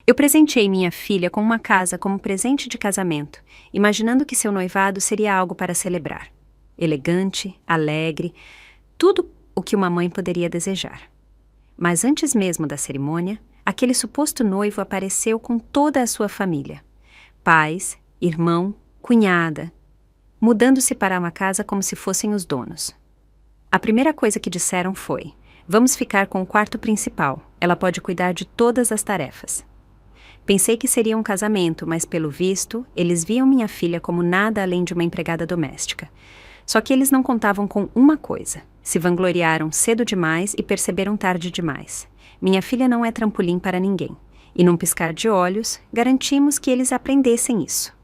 Eu presenteei minha filha com uma casa como presente de casamento, imaginando que seu noivado seria algo para celebrar. Elegante, alegre, tudo o que uma mãe poderia desejar. Mas antes mesmo da cerimônia, aquele suposto noivo apareceu com toda a sua família. Pais, irmão, cunhada, mudando-se para uma casa como se fossem os donos. A primeira coisa que disseram foi: "Vamos ficar com o quarto principal, ela pode cuidar de todas as tarefas." Pensei que seria um casamento, mas pelo visto, eles viam minha filha como nada além de uma empregada doméstica. Só que eles não contavam com uma coisa. Se vangloriaram cedo demais e perceberam tarde demais. Minha filha não é trampolim para ninguém. E num piscar de olhos, garantimos que eles aprendessem isso.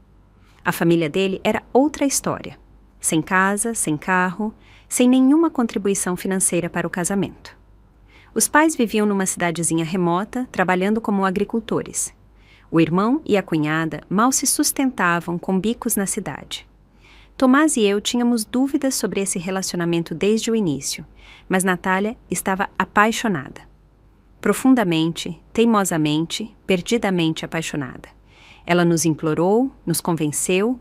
A família dele era outra história. Sem casa, sem carro, sem nenhuma contribuição financeira para o casamento. Os pais viviam numa cidadezinha remota, trabalhando como agricultores. O irmão e a cunhada mal se sustentavam com bicos na cidade. Tomás e eu tínhamos dúvidas sobre esse relacionamento desde o início, mas Natália estava apaixonada. Profundamente, teimosamente, perdidamente apaixonada. Ela nos implorou, nos convenceu,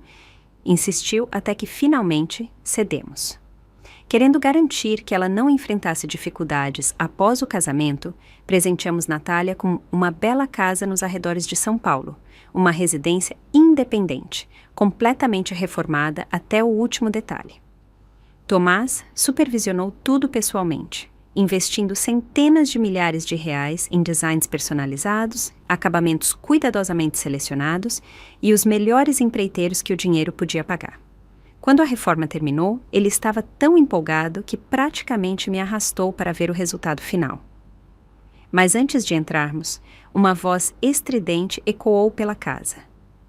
insistiu até que finalmente cedemos. Querendo garantir que ela não enfrentasse dificuldades após o casamento, presenteamos Natália com uma bela casa nos arredores de São Paulo, uma residência independente, completamente reformada até o último detalhe. Tomás supervisionou tudo pessoalmente, investindo centenas de milhares de reais em designs personalizados, acabamentos cuidadosamente selecionados e os melhores empreiteiros que o dinheiro podia pagar. Quando a reforma terminou, ele estava tão empolgado que praticamente me arrastou para ver o resultado final. Mas antes de entrarmos, uma voz estridente ecoou pela casa.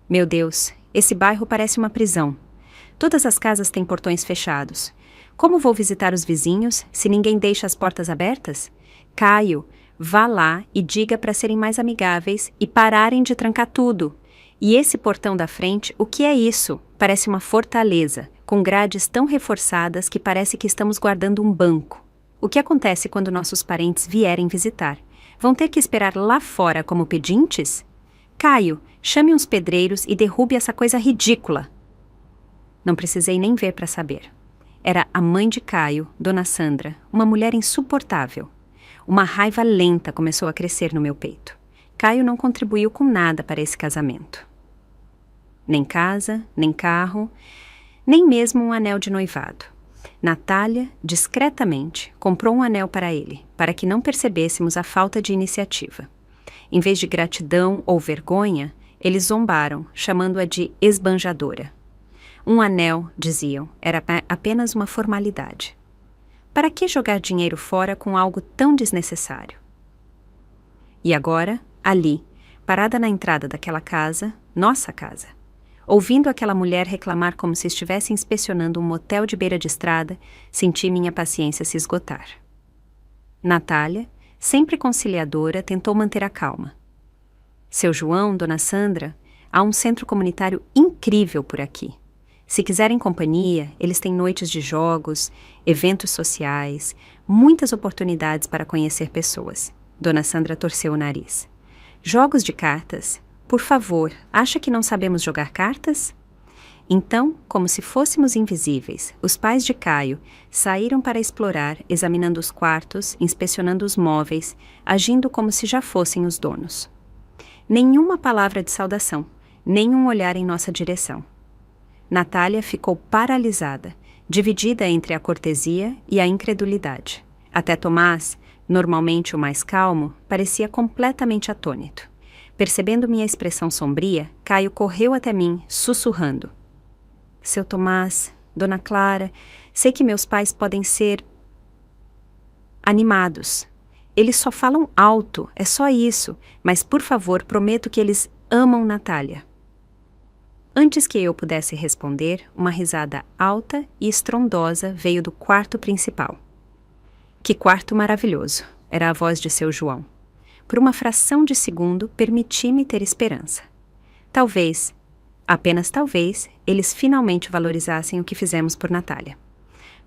Meu Deus, esse bairro parece uma prisão. Todas as casas têm portões fechados. Como vou visitar os vizinhos se ninguém deixa as portas abertas? Caio, vá lá e diga para serem mais amigáveis e pararem de trancar tudo. E esse portão da frente, o que é isso? Parece uma fortaleza, com grades tão reforçadas que parece que estamos guardando um banco. O que acontece quando nossos parentes vierem visitar? Vão ter que esperar lá fora como pedintes? Caio, chame uns pedreiros e derrube essa coisa ridícula. Não precisei nem ver para saber. Era a mãe de Caio, Dona Sandra, uma mulher insuportável. Uma raiva lenta começou a crescer no meu peito. Caio não contribuiu com nada para esse casamento. Nem casa, nem carro, nem mesmo um anel de noivado. Natália, discretamente, comprou um anel para ele, para que não percebêssemos a falta de iniciativa. Em vez de gratidão ou vergonha, eles zombaram, chamando-a de esbanjadora. Um anel, diziam, era apenas uma formalidade. Para que jogar dinheiro fora com algo tão desnecessário? E agora, ali, parada na entrada daquela casa, nossa casa, ouvindo aquela mulher reclamar como se estivesse inspecionando um motel de beira de estrada, senti minha paciência se esgotar. Natália, sempre conciliadora, tentou manter a calma. Seu João, Dona Sandra, há um centro comunitário incrível por aqui. Se quiserem companhia, eles têm noites de jogos, eventos sociais, muitas oportunidades para conhecer pessoas. Dona Sandra torceu o nariz. Jogos de cartas? Por favor, acha que não sabemos jogar cartas? Então, como se fôssemos invisíveis, os pais de Caio saíram para explorar, examinando os quartos, inspecionando os móveis, agindo como se já fossem os donos. Nenhuma palavra de saudação, nenhum olhar em nossa direção. Natália ficou paralisada, dividida entre a cortesia e a incredulidade. Até Tomás, normalmente o mais calmo, parecia completamente atônito. Percebendo minha expressão sombria, Caio correu até mim, sussurrando. Seu Tomás, Dona Clara, sei que meus pais podem ser animados. Eles só falam alto, é só isso, mas por favor, prometo que eles amam Natália. Antes que eu pudesse responder, uma risada alta e estrondosa veio do quarto principal. Que quarto maravilhoso, era a voz de seu João. Por uma fração de segundo, permiti-me ter esperança. Talvez, apenas talvez, eles finalmente valorizassem o que fizemos por Natália.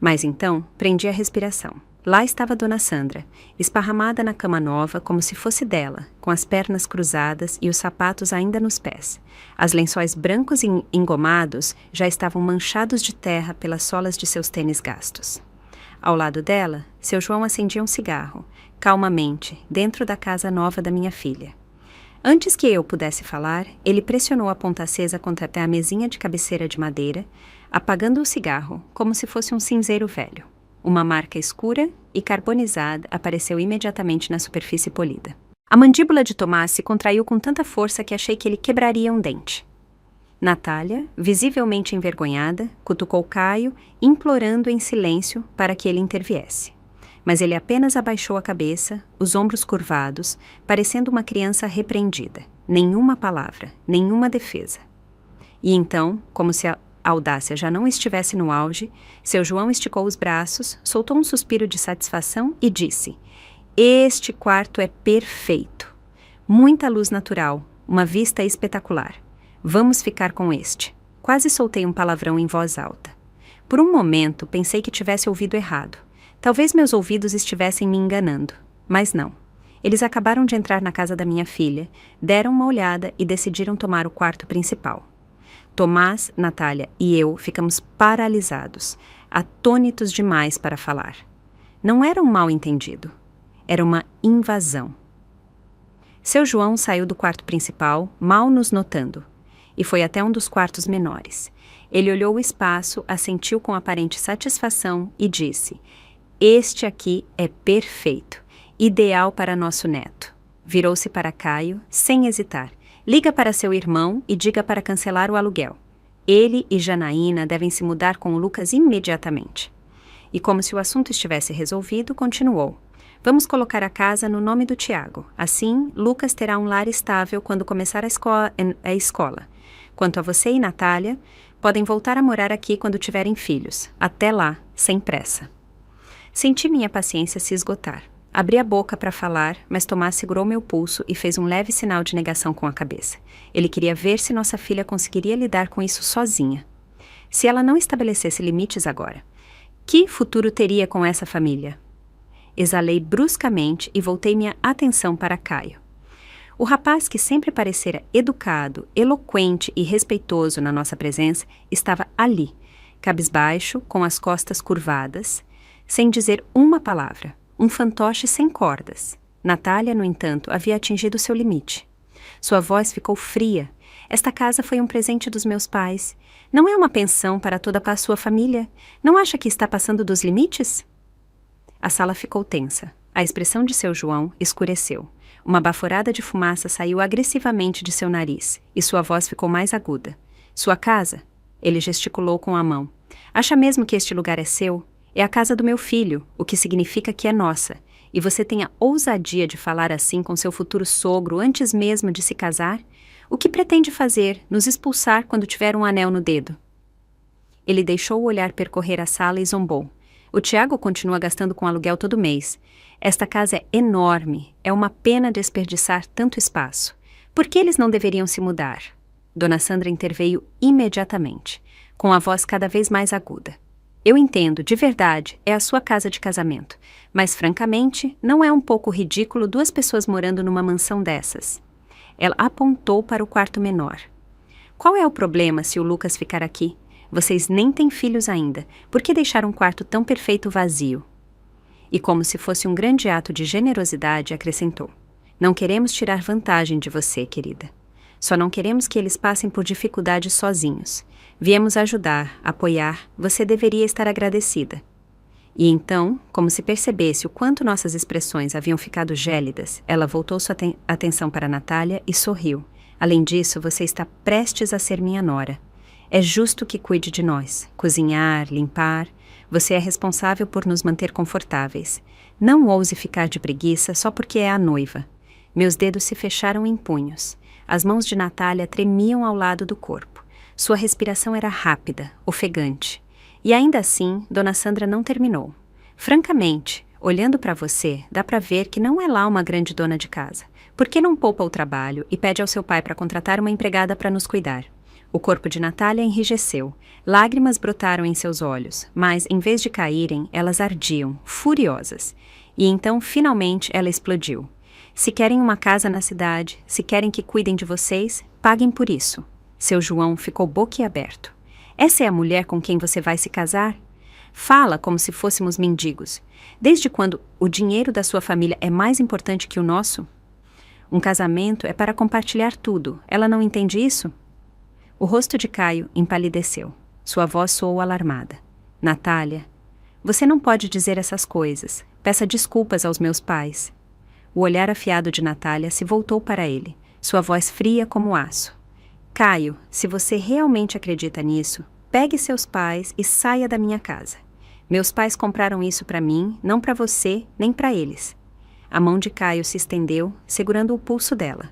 Mas então, prendi a respiração. Lá estava Dona Sandra, esparramada na cama nova como se fosse dela, com as pernas cruzadas e os sapatos ainda nos pés. As lençóis brancos e engomados já estavam manchados de terra pelas solas de seus tênis gastos. Ao lado dela, seu João acendia um cigarro, calmamente, dentro da casa nova da minha filha. Antes que eu pudesse falar, ele pressionou a ponta acesa contra a mesinha de cabeceira de madeira, apagando o cigarro como se fosse um cinzeiro velho. Uma marca escura e carbonizada apareceu imediatamente na superfície polida. A mandíbula de Tomás se contraiu com tanta força que achei que ele quebraria um dente. Natália, visivelmente envergonhada, cutucou Caio, implorando em silêncio para que ele interviesse. Mas ele apenas abaixou a cabeça, os ombros curvados, parecendo uma criança repreendida. Nenhuma palavra, nenhuma defesa. E então, como se a audácia já não estivesse no auge, seu João esticou os braços, soltou um suspiro de satisfação e disse: "Este quarto é perfeito. Muita luz natural, uma vista espetacular. Vamos ficar com este." Quase soltei um palavrão em voz alta. Por um momento, pensei que tivesse ouvido errado. Talvez meus ouvidos estivessem me enganando, mas não. Eles acabaram de entrar na casa da minha filha, deram uma olhada e decidiram tomar o quarto principal. Tomás, Natália e eu ficamos paralisados, atônitos demais para falar. Não era um mal-entendido. Era uma invasão. Seu João saiu do quarto principal, mal nos notando, e foi até um dos quartos menores. Ele olhou o espaço, assentiu com aparente satisfação e disse: "Este aqui é perfeito, ideal para nosso neto." Virou-se para Caio, sem hesitar. "Liga para seu irmão e diga para cancelar o aluguel. Ele e Janaína devem se mudar com o Lucas imediatamente." E como se o assunto estivesse resolvido, continuou: "Vamos colocar a casa no nome do Tiago. Assim, Lucas terá um lar estável quando começar a escola. Quanto a você e Natália, podem voltar a morar aqui quando tiverem filhos. Até lá, sem pressa." Senti minha paciência se esgotar. Abri a boca para falar, mas Tomás segurou meu pulso e fez um leve sinal de negação com a cabeça. Ele queria ver se nossa filha conseguiria lidar com isso sozinha. Se ela não estabelecesse limites agora, que futuro teria com essa família? Exalei bruscamente e voltei minha atenção para Caio. O rapaz, que sempre parecera educado, eloquente e respeitoso na nossa presença, estava ali, cabisbaixo, com as costas curvadas, sem dizer uma palavra. Um fantoche sem cordas. Natália, no entanto, havia atingido seu limite. Sua voz ficou fria. "Esta casa foi um presente dos meus pais. Não é uma pensão para toda a sua família. Não acha que está passando dos limites?" A sala ficou tensa. A expressão de seu João escureceu. Uma baforada de fumaça saiu agressivamente de seu nariz, e sua voz ficou mais aguda. "Sua casa?" Ele gesticulou com a mão. "Acha mesmo que este lugar é seu? É a casa do meu filho, o que significa que é nossa. E você tem a ousadia de falar assim com seu futuro sogro antes mesmo de se casar? O que pretende fazer? Nos expulsar quando tiver um anel no dedo?" Ele deixou o olhar percorrer a sala e zombou. "O Tiago continua gastando com aluguel todo mês. Esta casa é enorme. É uma pena desperdiçar tanto espaço. Por que eles não deveriam se mudar?" Dona Sandra interveio imediatamente, com a voz cada vez mais aguda. "Eu entendo, de verdade, é a sua casa de casamento. Mas, francamente, não é um pouco ridículo 2 pessoas morando numa mansão dessas?" Ela apontou para o quarto menor. "Qual é o problema se o Lucas ficar aqui? Vocês nem têm filhos ainda. Por que deixar um quarto tão perfeito vazio?" E como se fosse um grande ato de generosidade, acrescentou: "Não queremos tirar vantagem de você, querida. Só não queremos que eles passem por dificuldades sozinhos. Viemos ajudar, apoiar, você deveria estar agradecida." E então, como se percebesse o quanto nossas expressões haviam ficado gélidas, ela voltou sua atenção para Natália e sorriu. "Além disso, você está prestes a ser minha nora. É justo que cuide de nós, cozinhar, limpar. Você é responsável por nos manter confortáveis. Não ouse ficar de preguiça só porque é a noiva." Meus dedos se fecharam em punhos. As mãos de Natália tremiam ao lado do corpo. Sua respiração era rápida, ofegante. E ainda assim, Dona Sandra não terminou. "Francamente, olhando para você, dá para ver que não é lá uma grande dona de casa. Por que não poupa o trabalho e pede ao seu pai para contratar uma empregada para nos cuidar? O corpo de Natália enrijeceu. Lágrimas brotaram em seus olhos, mas, em vez de caírem, elas ardiam, furiosas. E então, finalmente, ela explodiu. Se querem uma casa na cidade, se querem que cuidem de vocês, paguem por isso. Seu João ficou boquiaberto. Essa é a mulher com quem você vai se casar? Fala como se fôssemos mendigos. Desde quando o dinheiro da sua família é mais importante que o nosso? Um casamento é para compartilhar tudo. Ela não entende isso? O rosto de Caio empalideceu. Sua voz soou alarmada. Natália, você não pode dizer essas coisas. Peça desculpas aos meus pais. O olhar afiado de Natália se voltou para ele, sua voz fria como aço. Caio, se você realmente acredita nisso, pegue seus pais e saia da minha casa. Meus pais compraram isso para mim, não para você, nem para eles. A mão de Caio se estendeu, segurando o pulso dela.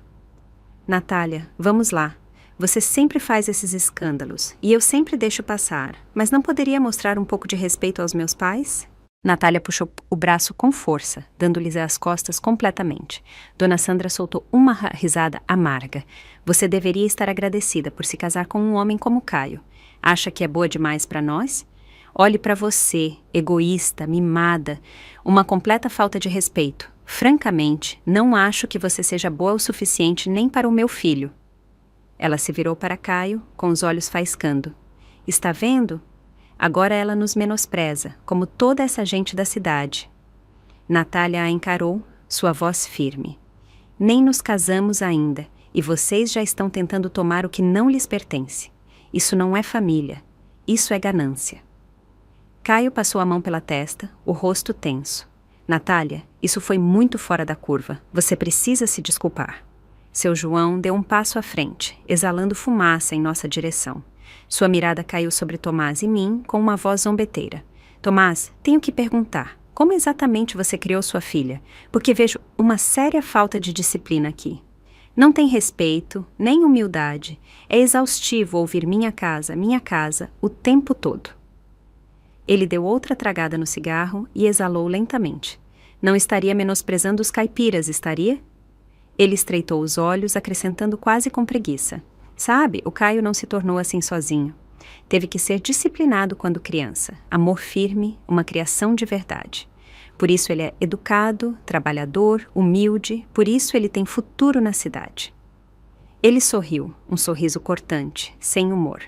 Natália, vamos lá. Você sempre faz esses escândalos, e eu sempre deixo passar, mas não poderia mostrar um pouco de respeito aos meus pais? Natália puxou o braço com força, dando-lhes as costas completamente. Dona Sandra soltou uma risada amarga. Você deveria estar agradecida por se casar com um homem como Caio. Acha que é boa demais para nós? Olhe para você, egoísta, mimada, uma completa falta de respeito. Francamente, não acho que você seja boa o suficiente nem para o meu filho. Ela se virou para Caio, com os olhos faiscando. Está vendo? Agora ela nos menospreza, como toda essa gente da cidade. Natália a encarou, sua voz firme. Nem nos casamos ainda, e vocês já estão tentando tomar o que não lhes pertence. Isso não é família, isso é ganância. Caio passou a mão pela testa, o rosto tenso. Natália, isso foi muito fora da curva. Você precisa se desculpar. Seu João deu um passo à frente, exalando fumaça em nossa direção. Sua mirada caiu sobre Tomás e mim com uma voz zombeteira. Tomás, tenho que perguntar, como exatamente você criou sua filha? Porque vejo uma séria falta de disciplina aqui. Não tem respeito, nem humildade. É exaustivo ouvir minha casa, o tempo todo. Ele deu outra tragada no cigarro e exalou lentamente. Não estaria menosprezando os caipiras, estaria? Ele estreitou os olhos, acrescentando quase com preguiça. Sabe, o Caio não se tornou assim sozinho. Teve que ser disciplinado quando criança. Amor firme, uma criação de verdade. Por isso ele é educado, trabalhador, humilde, por isso ele tem futuro na cidade. Ele sorriu, um sorriso cortante, sem humor.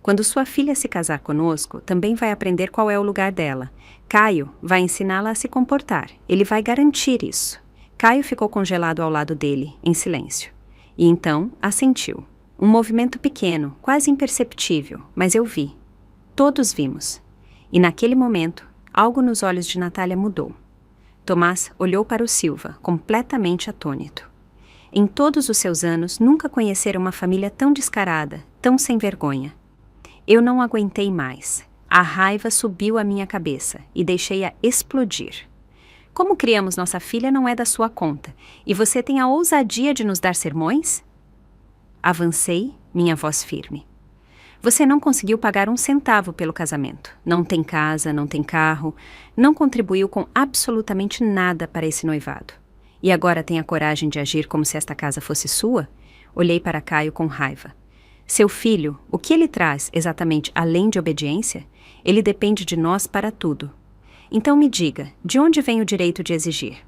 Quando sua filha se casar conosco, também vai aprender qual é o lugar dela. Caio vai ensiná-la a se comportar. Ele vai garantir isso. Caio ficou congelado ao lado dele, em silêncio. E então assentiu. Um movimento pequeno, quase imperceptível, mas eu vi. Todos vimos. E naquele momento, algo nos olhos de Natália mudou. Tomás olhou para o Silva, completamente atônito. Em todos os seus anos, nunca conhecera uma família tão descarada, tão sem vergonha. Eu não aguentei mais. A raiva subiu à minha cabeça e deixei-a explodir. Como criamos nossa filha não é da sua conta, e você tem a ousadia de nos dar sermões? Avancei, minha voz firme. Você não conseguiu pagar um centavo pelo casamento. Não tem casa, não tem carro, não contribuiu com absolutamente nada para esse noivado. E agora tem a coragem de agir como se esta casa fosse sua? Olhei para Caio com raiva. Seu filho, o que ele traz exatamente além de obediência? Ele depende de nós para tudo. Então me diga, de onde vem o direito de exigir?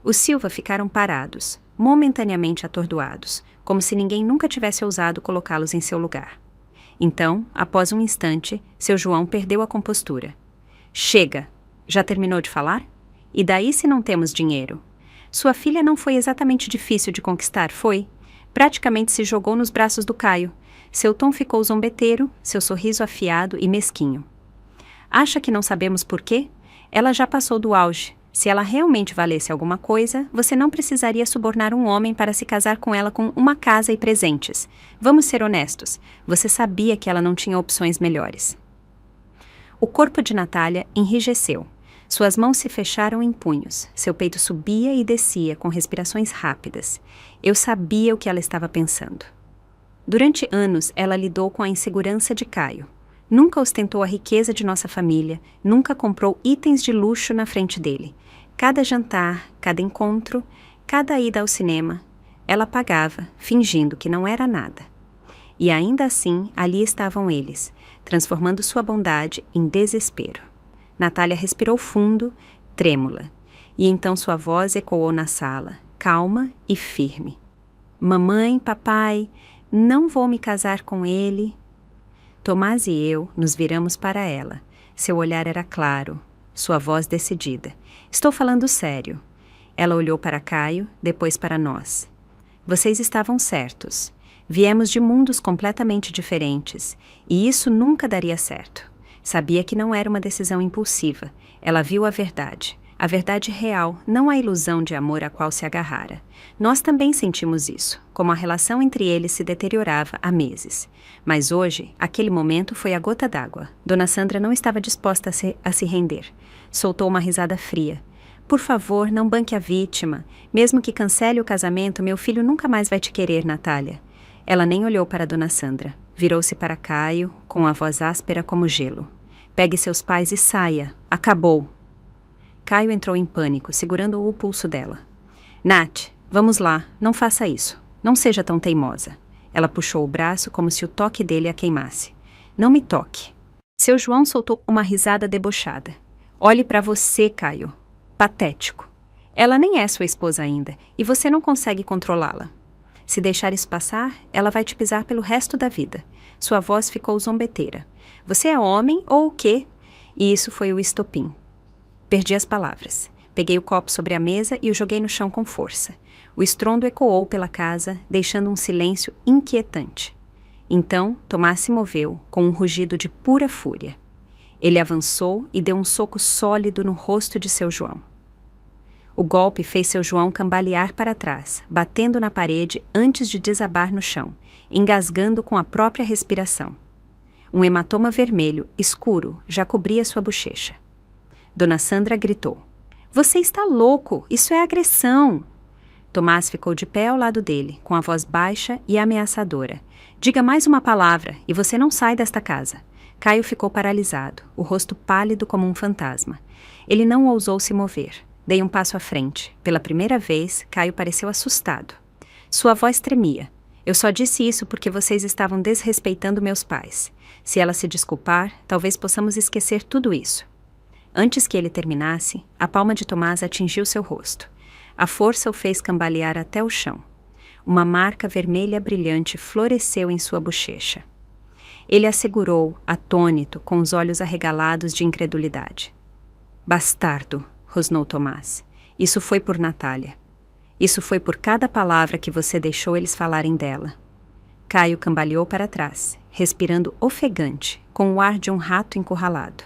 Os Silva ficaram parados, momentaneamente atordoados, como se ninguém nunca tivesse ousado colocá-los em seu lugar. Então, após um instante, seu João perdeu a compostura. Chega! Já terminou de falar? E daí se não temos dinheiro? Sua filha não foi exatamente difícil de conquistar, foi? Praticamente se jogou nos braços do Caio. Seu tom ficou zombeteiro, seu sorriso afiado e mesquinho. Acha que não sabemos por quê? Ela já passou do auge. Se ela realmente valesse alguma coisa, você não precisaria subornar um homem para se casar com ela com uma casa e presentes. Vamos ser honestos. Você sabia que ela não tinha opções melhores. O corpo de Natália enrijeceu. Suas mãos se fecharam em punhos. Seu peito subia e descia com respirações rápidas. Eu sabia o que ela estava pensando. Durante anos, ela lidou com a insegurança de Caio. Nunca ostentou a riqueza de nossa família, nunca comprou itens de luxo na frente dele. Cada jantar, cada encontro, cada ida ao cinema, ela pagava, fingindo que não era nada. E ainda assim, ali estavam eles, transformando sua bondade em desespero. Natália respirou fundo, trêmula, e então sua voz ecoou na sala, calma e firme. Mamãe, papai, não vou me casar com ele. Tomás e eu nos viramos para ela. Seu olhar era claro, sua voz decidida. Estou falando sério. Ela olhou para Caio, depois para nós. Vocês estavam certos. Viemos de mundos completamente diferentes, e isso nunca daria certo. Sabia que não era uma decisão impulsiva. Ela viu a verdade real, não a ilusão de amor a qual se agarrara. Nós também sentimos isso, como a relação entre eles se deteriorava há meses. Mas hoje, aquele momento foi a gota d'água. Dona Sandra não estava disposta a se render. Soltou uma risada fria. Por favor, não banque a vítima. Mesmo que cancele o casamento, meu filho nunca mais vai te querer, Natália. Ela nem olhou para Dona Sandra. Virou-se para Caio, com a voz áspera como gelo. Pegue seus pais e saia. Acabou. Caio entrou em pânico, segurando o pulso dela. Nath, vamos lá, não faça isso. Não seja tão teimosa. Ela puxou o braço como se o toque dele a queimasse. Não me toque. Seu João soltou uma risada debochada. Olhe para você, Caio. Patético. Ela nem é sua esposa ainda, e você não consegue controlá-la. Se deixar isso passar, ela vai te pisar pelo resto da vida. Sua voz ficou zombeteira. Você é homem ou o quê? E isso foi o estopim. Perdi as palavras. Peguei o copo sobre a mesa e o joguei no chão com força. O estrondo ecoou pela casa, deixando um silêncio inquietante. Então, Tomás se moveu, com um rugido de pura fúria. Ele avançou e deu um soco sólido no rosto de seu João. O golpe fez seu João cambalear para trás, batendo na parede antes de desabar no chão, engasgando com a própria respiração. Um hematoma vermelho, escuro, já cobria sua bochecha. Dona Sandra gritou. Você está louco! Isso é agressão! Tomás ficou de pé ao lado dele, com a voz baixa e ameaçadora. Diga mais uma palavra e você não sai desta casa. Caio ficou paralisado, o rosto pálido como um fantasma. Ele não ousou se mover. Dei um passo à frente. Pela primeira vez, Caio pareceu assustado. Sua voz tremia. Eu só disse isso porque vocês estavam desrespeitando meus pais. Se ela se desculpar, talvez possamos esquecer tudo isso. Antes que ele terminasse, a palma de Tomás atingiu seu rosto. A força o fez cambalear até o chão. Uma marca vermelha brilhante floresceu em sua bochecha. Ele a segurou, atônito, com os olhos arregalados de incredulidade. Bastardo, rosnou Tomás. Isso foi por Natália. Isso foi por cada palavra que você deixou eles falarem dela. Caio cambaleou para trás, respirando ofegante, com o ar de um rato encurralado.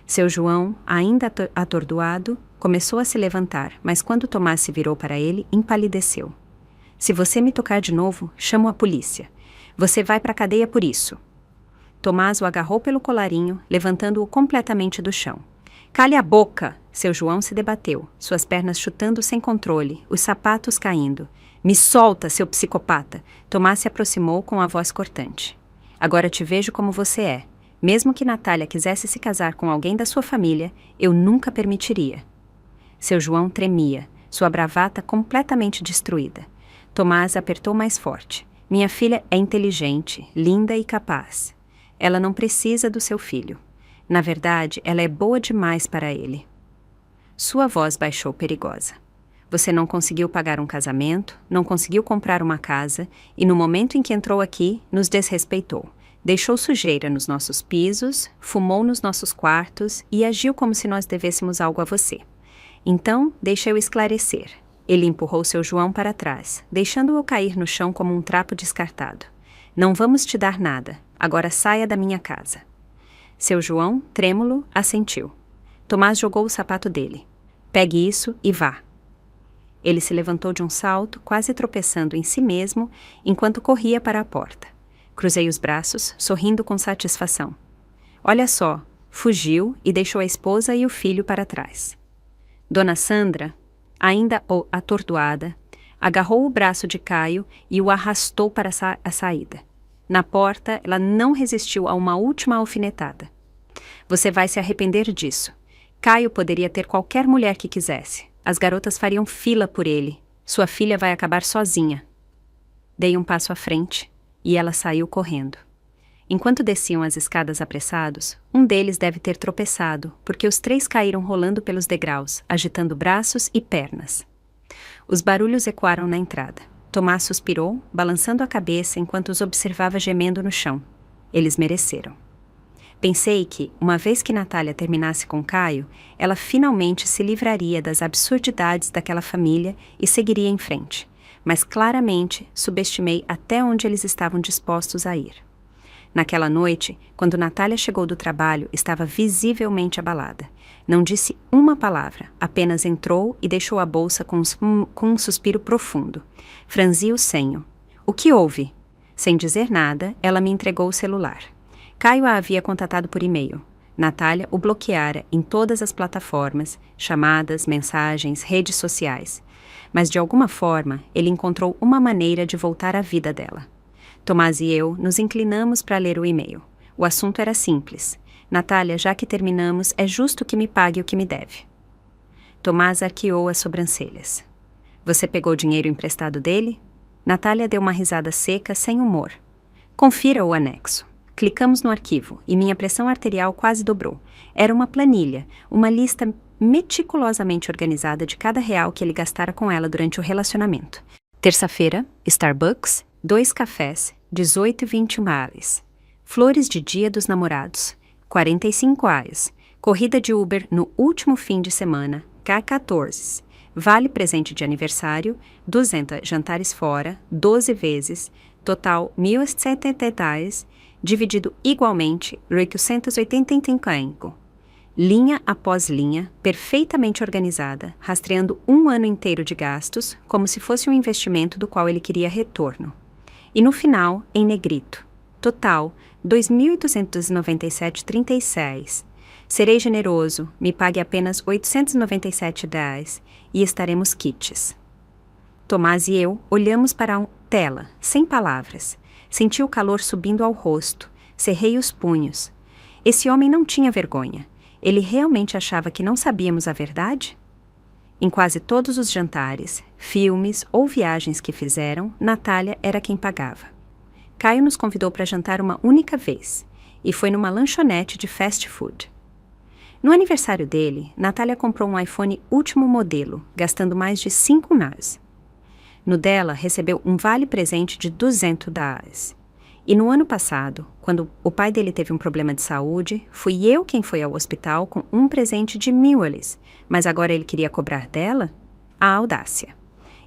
Seu João, ainda atordoado, começou a se levantar, mas quando Tomás se virou para ele, empalideceu. Se você me tocar de novo, chamo a polícia. Você vai para a cadeia por isso. Tomás o agarrou pelo colarinho, levantando-o completamente do chão. Cale a boca! Seu João se debateu, suas pernas chutando sem controle, os sapatos caindo. Me solta, seu psicopata! Tomás se aproximou com a voz cortante. Agora te vejo como você é. Mesmo que Natália quisesse se casar com alguém da sua família, eu nunca permitiria. Seu João tremia, sua bravata completamente destruída. Tomás apertou mais forte. Minha filha é inteligente, linda e capaz. Ela não precisa do seu filho. Na verdade, ela é boa demais para ele. Sua voz baixou perigosa. Você não conseguiu pagar um casamento, não conseguiu comprar uma casa e no momento em que entrou aqui, nos desrespeitou. Deixou sujeira nos nossos pisos, fumou nos nossos quartos e agiu como se nós devêssemos algo a você. Então, deixa eu esclarecer. Ele empurrou seu João para trás, deixando-o cair no chão como um trapo descartado. Não vamos te dar nada. Agora saia da minha casa. Seu João, trêmulo, assentiu. Tomás jogou o sapato dele. Pegue isso e vá. Ele se levantou de um salto, quase tropeçando em si mesmo, enquanto corria para a porta. Cruzei os braços, sorrindo com satisfação. Olha só, fugiu e deixou a esposa e o filho para trás. Dona Sandra, ainda atordoada, agarrou o braço de Caio e o arrastou para a saída. Na porta, ela não resistiu a uma última alfinetada. Você vai se arrepender disso. Caio poderia ter qualquer mulher que quisesse. As garotas fariam fila por ele. Sua filha vai acabar sozinha. Dei um passo à frente. e ela saiu correndo. Enquanto desciam as escadas apressados, um deles deve ter tropeçado, porque os três caíram rolando pelos degraus, agitando braços e pernas. Os barulhos ecoaram na entrada. Tomás suspirou, balançando a cabeça enquanto os observava gemendo no chão. Eles mereceram. Pensei que, uma vez que Natália terminasse com Caio, ela finalmente se livraria das absurdidades daquela família e seguiria em frente. Mas claramente subestimei até onde eles estavam dispostos a ir. Naquela noite, quando Natália chegou do trabalho, estava visivelmente abalada. Não disse uma palavra, apenas entrou e deixou a bolsa com um suspiro profundo. Franzi o senho. O que houve? Sem dizer nada, ela me entregou o celular. Caio a havia contatado por e-mail. Natália o bloqueara em todas as plataformas, chamadas, mensagens, redes sociais. Mas de alguma forma, ele encontrou uma maneira de voltar à vida dela. Tomás e eu nos inclinamos para ler o e-mail. O assunto era simples. Natália, já que terminamos, é justo que me pague o que me deve. Tomás arqueou as sobrancelhas. Você pegou dinheiro emprestado dele? Natália deu uma risada seca, sem humor. Confira o anexo. Clicamos no arquivo e minha pressão arterial quase dobrou. Era uma planilha, uma lista meticulosamente organizada de cada real que ele gastara com ela durante o relacionamento. Terça-feira, Starbucks, 2 cafés, 18,21 reais. Flores de dia dos namorados, 45 reais. Corrida de Uber no último fim de semana, K14. Vale presente de aniversário, 200 jantares fora, 12 vezes, total 1.070 reais, dividido igualmente, 885. Linha após linha, perfeitamente organizada, rastreando um ano inteiro de gastos, como se fosse um investimento do qual ele queria retorno. E no final, em negrito. Total, 2.897,36. Serei generoso, me pague apenas 897 reais e estaremos quites. Tomás e eu olhamos para a tela, sem palavras. Senti o calor subindo ao rosto, cerrei os punhos. Esse homem não tinha vergonha. Ele realmente achava que não sabíamos a verdade? Em quase todos os jantares, filmes ou viagens que fizeram, Natália era quem pagava. Caio nos convidou para jantar uma única vez, e foi numa lanchonete de fast food. No aniversário dele, Natália comprou um iPhone último modelo, gastando mais de 5 reais. No dela, recebeu um vale-presente de 200 reais. E no ano passado, quando o pai dele teve um problema de saúde, fui eu quem foi ao hospital com um presente de 1.000 eles, mas agora ele queria cobrar dela? A audácia.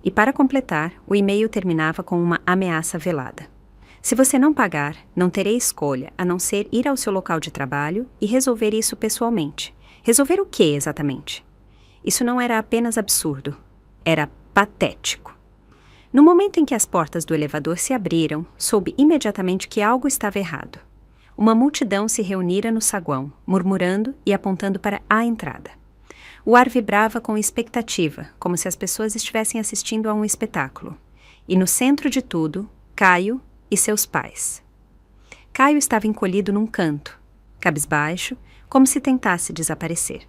E para completar, o e-mail terminava com uma ameaça velada. Se você não pagar, não terei escolha a não ser ir ao seu local de trabalho e resolver isso pessoalmente. Resolver o quê exatamente? Isso não era apenas absurdo, era patético. No momento em que as portas do elevador se abriram, soube imediatamente que algo estava errado. Uma multidão se reunira no saguão, murmurando e apontando para a entrada. O ar vibrava com expectativa, como se as pessoas estivessem assistindo a um espetáculo. E no centro de tudo, Caio e seus pais. Caio estava encolhido num canto, cabisbaixo, como se tentasse desaparecer.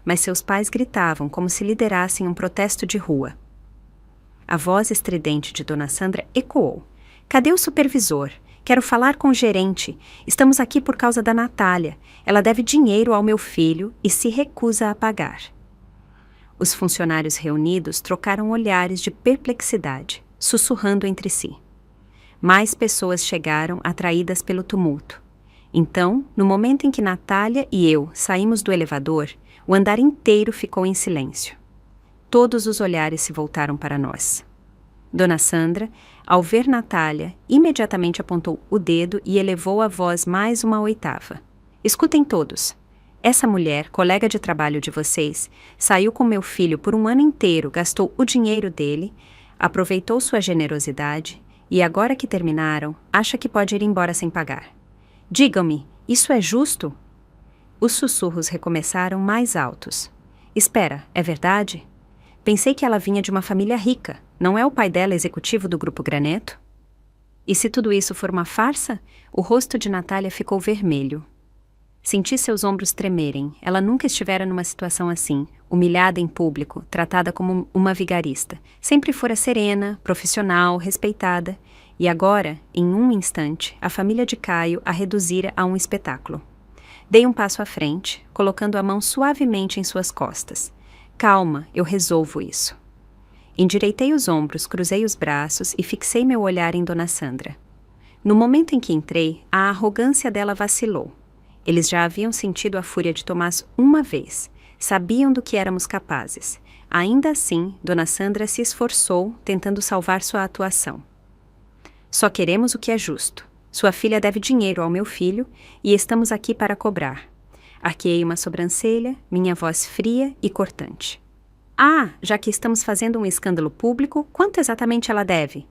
Mas seus pais gritavam como se liderassem um protesto de rua. A voz estridente de Dona Sandra ecoou. Cadê o supervisor? Quero falar com o gerente. Estamos aqui por causa da Natália. Ela deve dinheiro ao meu filho e se recusa a pagar. Os funcionários reunidos trocaram olhares de perplexidade, sussurrando entre si. Mais pessoas chegaram atraídas pelo tumulto. Então, no momento em que Natália e eu saímos do elevador, o andar inteiro ficou em silêncio. Todos os olhares se voltaram para nós. Dona Sandra, ao ver Natália, imediatamente apontou o dedo e elevou a voz mais uma oitava. Escutem todos. Essa mulher, colega de trabalho de vocês, saiu com meu filho por um ano inteiro, gastou o dinheiro dele, aproveitou sua generosidade e agora que terminaram, acha que pode ir embora sem pagar. Digam-me, isso é justo? Os sussurros recomeçaram mais altos. Espera, é verdade? Pensei que ela vinha de uma família rica. Não é o pai dela executivo do Grupo Graneto? E se tudo isso for uma farsa? O rosto de Natália ficou vermelho. Senti seus ombros tremerem. Ela nunca estivera numa situação assim, humilhada em público, tratada como uma vigarista. Sempre fora serena, profissional, respeitada. E agora, em um instante, a família de Caio a reduzira a um espetáculo. Dei um passo à frente, colocando a mão suavemente em suas costas. Calma, eu resolvo isso. Endireitei os ombros, cruzei os braços e fixei meu olhar em Dona Sandra. No momento em que entrei, a arrogância dela vacilou. Eles já haviam sentido a fúria de Tomás uma vez. Sabiam do que éramos capazes. Ainda assim, Dona Sandra se esforçou, tentando salvar sua atuação. Só queremos o que é justo. Sua filha deve dinheiro ao meu filho e estamos aqui para cobrar. Arqueei uma sobrancelha, minha voz fria e cortante. Ah, já que estamos fazendo um escândalo público, quanto exatamente ela deve?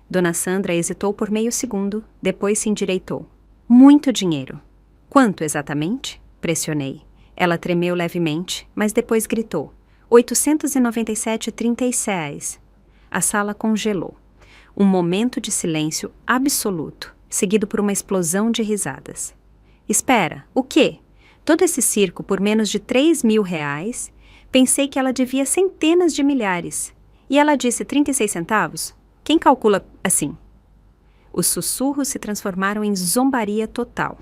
Dona Sandra hesitou por meio segundo, depois se endireitou. Muito dinheiro. Quanto exatamente? Pressionei. Ela tremeu levemente, mas depois gritou. 897,36. A sala congelou. Um momento de silêncio absoluto, seguido por uma explosão de risadas. Espera, o quê? Todo esse circo por menos de 3.000 reais? Pensei que ela devia centenas de milhares. E ela disse 36 centavos? Quem calcula assim? Os sussurros se transformaram em zombaria total.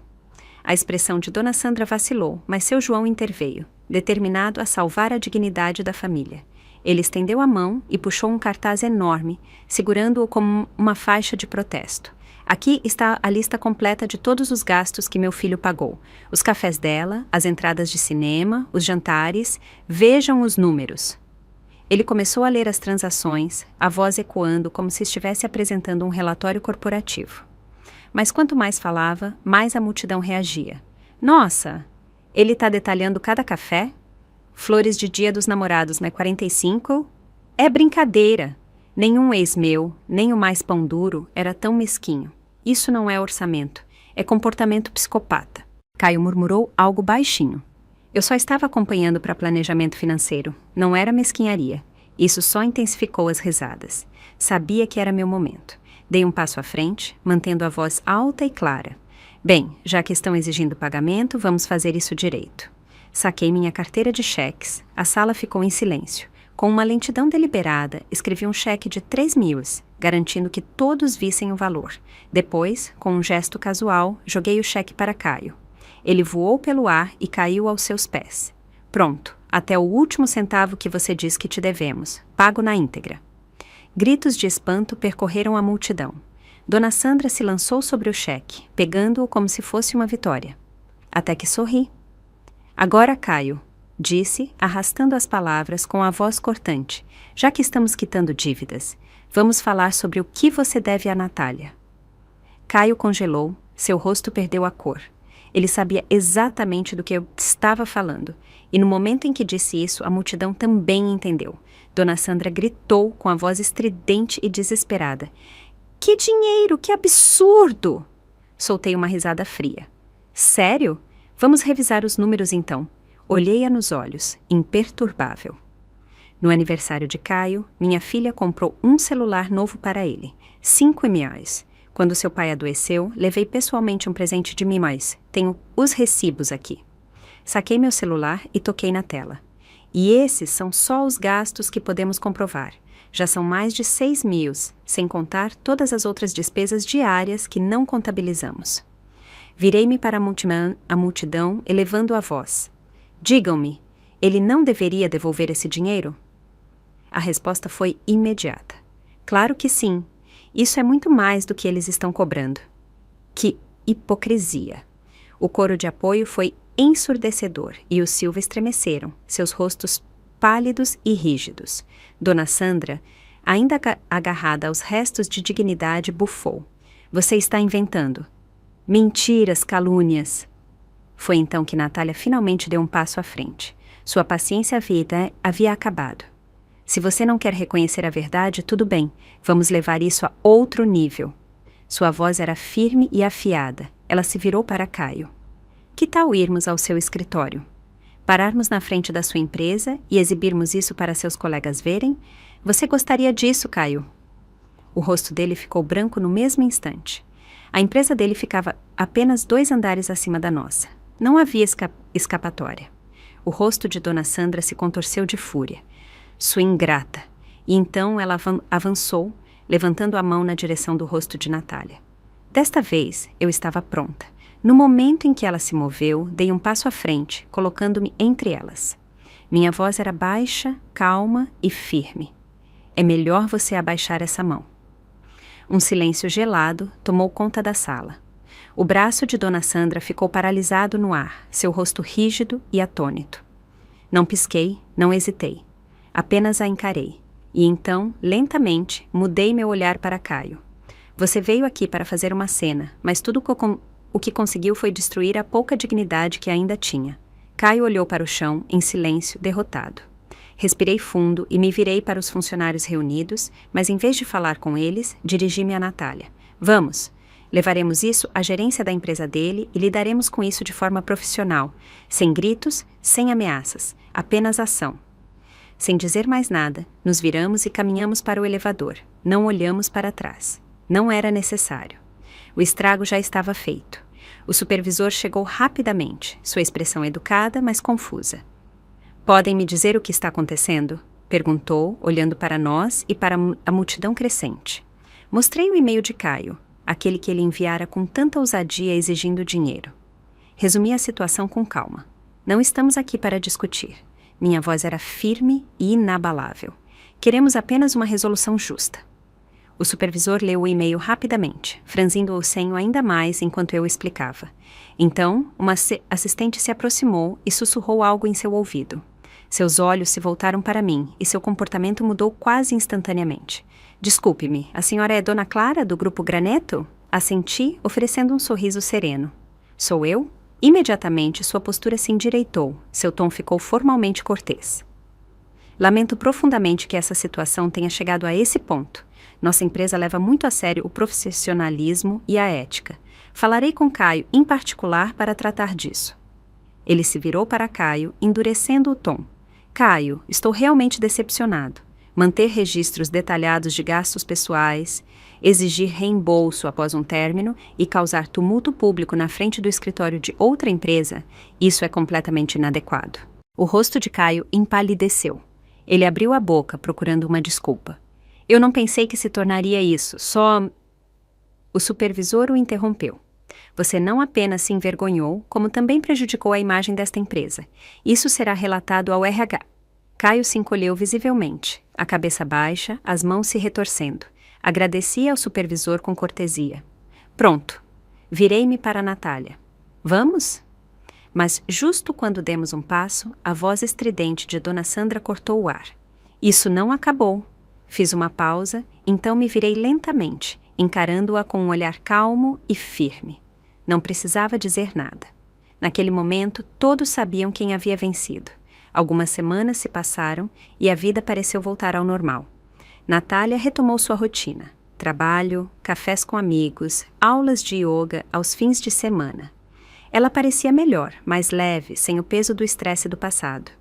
A expressão de Dona Sandra vacilou, mas seu João interveio, determinado a salvar a dignidade da família. Ele estendeu a mão e puxou um cartaz enorme, segurando-o como uma faixa de protesto. Aqui está a lista completa de todos os gastos que meu filho pagou. Os cafés dela, as entradas de cinema, os jantares. Vejam os números. Ele começou a ler as transações, a voz ecoando como se estivesse apresentando um relatório corporativo. Mas quanto mais falava, mais a multidão reagia. Nossa, ele está detalhando cada café? Flores de Dia dos Namorados, né? 45? É brincadeira. Nenhum ex meu, nem o mais pão duro, era tão mesquinho. Isso não é orçamento, é comportamento psicopata. Caio murmurou algo baixinho. Eu só estava acompanhando para planejamento financeiro, não era mesquinharia. Isso só intensificou as risadas. Sabia que era meu momento. Dei um passo à frente, mantendo a voz alta e clara. Bem, já que estão exigindo pagamento, vamos fazer isso direito. Saquei minha carteira de cheques, a sala ficou em silêncio. Com uma lentidão deliberada, escrevi um cheque de 3.000, garantindo que todos vissem o valor. Depois, com um gesto casual, joguei o cheque para Caio. Ele voou pelo ar e caiu aos seus pés. Pronto, até o último centavo que você diz que te devemos. Pago na íntegra. Gritos de espanto percorreram a multidão. Dona Sandra se lançou sobre o cheque, pegando-o como se fosse uma vitória. Até que sorri. Agora, Caio, disse, arrastando as palavras com a voz cortante. Já que estamos quitando dívidas, vamos falar sobre o que você deve a Natália. Caio congelou, seu rosto perdeu a cor. Ele sabia exatamente do que eu estava falando, e no momento em que disse isso, a multidão também entendeu. Dona Sandra gritou com a voz estridente e desesperada. Que dinheiro, que absurdo! Soltei uma risada fria. Sério? Vamos revisar os números então. Olhei-a nos olhos, imperturbável. No aniversário de Caio, minha filha comprou um celular novo para ele, 5.000. Quando seu pai adoeceu, levei pessoalmente um presente de mimóis. Tenho os recibos aqui. Saquei meu celular e toquei na tela. E esses são só os gastos que podemos comprovar. Já são mais de 6.000, sem contar todas as outras despesas diárias que não contabilizamos. Virei-me para a multidão, elevando a voz. Digam-me, ele não deveria devolver esse dinheiro? A resposta foi imediata. Claro que sim. Isso é muito mais do que eles estão cobrando. Que hipocrisia! O coro de apoio foi ensurdecedor e os Silva estremeceram, seus rostos pálidos e rígidos. Dona Sandra, ainda agarrada aos restos de dignidade, bufou. Você está inventando. Mentiras, calúnias. Foi então que Natália finalmente deu um passo à frente. Sua paciência havia acabado. Se você não quer reconhecer a verdade, tudo bem. Vamos levar isso a outro nível. Sua voz era firme e afiada. Ela se virou para Caio. Que tal irmos ao seu escritório? Pararmos na frente da sua empresa e exibirmos isso para seus colegas verem? Você gostaria disso, Caio? O rosto dele ficou branco no mesmo instante. A empresa dele ficava apenas 2 andares acima da nossa. Não havia escapatória. O rosto de Dona Sandra se contorceu de fúria. Sua ingrata. E então ela avançou, levantando a mão na direção do rosto de Natália. Desta vez, eu estava pronta. No momento em que ela se moveu, dei um passo à frente, colocando-me entre elas. Minha voz era baixa, calma e firme. É melhor você abaixar essa mão. Um silêncio gelado tomou conta da sala. O braço de Dona Sandra ficou paralisado no ar, seu rosto rígido e atônito. Não pisquei, não hesitei. Apenas a encarei. E então, lentamente, mudei meu olhar para Caio. Você veio aqui para fazer uma cena, mas tudo o que conseguiu foi destruir a pouca dignidade que ainda tinha. Caio olhou para o chão, em silêncio, derrotado. Respirei fundo e me virei para os funcionários reunidos, mas em vez de falar com eles, dirigi-me a Natália. Vamos! Levaremos isso à gerência da empresa dele e lidaremos com isso de forma profissional, sem gritos, sem ameaças, apenas ação. Sem dizer mais nada, nos viramos e caminhamos para o elevador. Não olhamos para trás. Não era necessário. O estrago já estava feito. O supervisor chegou rapidamente, sua expressão educada, mas confusa. Podem me dizer o que está acontecendo? Perguntou, olhando para nós e para a multidão crescente. Mostrei o e-mail de Caio, aquele que ele enviara com tanta ousadia exigindo dinheiro. Resumi a situação com calma. Não estamos aqui para discutir. Minha voz era firme e inabalável. Queremos apenas uma resolução justa. O supervisor leu o e-mail rapidamente, franzindo o senho ainda mais enquanto eu explicava. Então, uma assistente se aproximou e sussurrou algo em seu ouvido. Seus olhos se voltaram para mim e seu comportamento mudou quase instantaneamente. Desculpe-me, a senhora é Dona Clara, do Grupo Graneto? Assenti, oferecendo um sorriso sereno. Sou eu? Imediatamente, sua postura se endireitou, seu tom ficou formalmente cortês. Lamento profundamente que essa situação tenha chegado a esse ponto. Nossa empresa leva muito a sério o profissionalismo e a ética. Falarei com Caio em particular para tratar disso. Ele se virou para Caio, endurecendo o tom. Caio, estou realmente decepcionado. Manter registros detalhados de gastos pessoais, exigir reembolso após um término e causar tumulto público na frente do escritório de outra empresa, isso é completamente inadequado. O rosto de Caio empalideceu. Ele abriu a boca, procurando uma desculpa. Eu não pensei que se tornaria isso, só... O supervisor o interrompeu. Você não apenas se envergonhou, como também prejudicou a imagem desta empresa. Isso será relatado ao RH. Caio se encolheu visivelmente, a cabeça baixa, as mãos se retorcendo. Agradecia ao supervisor com cortesia. Pronto. Virei-me para a Natália. Vamos? Mas justo quando demos um passo, a voz estridente de Dona Sandra cortou o ar. Isso não acabou. Fiz uma pausa, então me virei lentamente, encarando-a com um olhar calmo e firme. Não precisava dizer nada. Naquele momento, todos sabiam quem havia vencido. Algumas semanas se passaram e a vida pareceu voltar ao normal. Natália retomou sua rotina. Trabalho, cafés com amigos, aulas de yoga aos fins de semana. Ela parecia melhor, mais leve, sem o peso do estresse do passado.